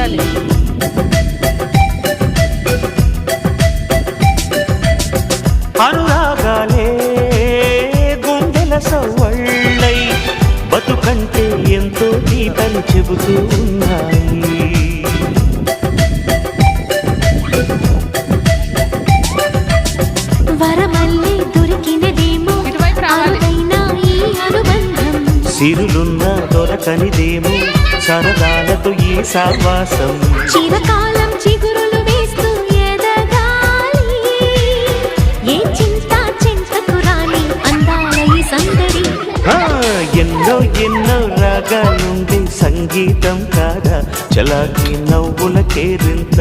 ఉండాలి. అనురాగాలే గుండెల సవ్వళ్ళై బతుకంటే ఎంతో గీతలు చెబుతూ ఉన్నాయి. వరమల్లి దొరికినదేమో అరుదైన ఈ అనుబంధం, సిరులున్న దొరకనిదేమో సరదాలతో ఈ సావాసం. చిరకాలం చిగురులు వేస్తూ ఎదగాలి, ఏ చింత చింతకు రాని అందాల ఈ సందడి. ఎన్నో ఎన్నో రాగాలుండే సంగీతం కాదా చలాకి నవ్వుల కేరింత.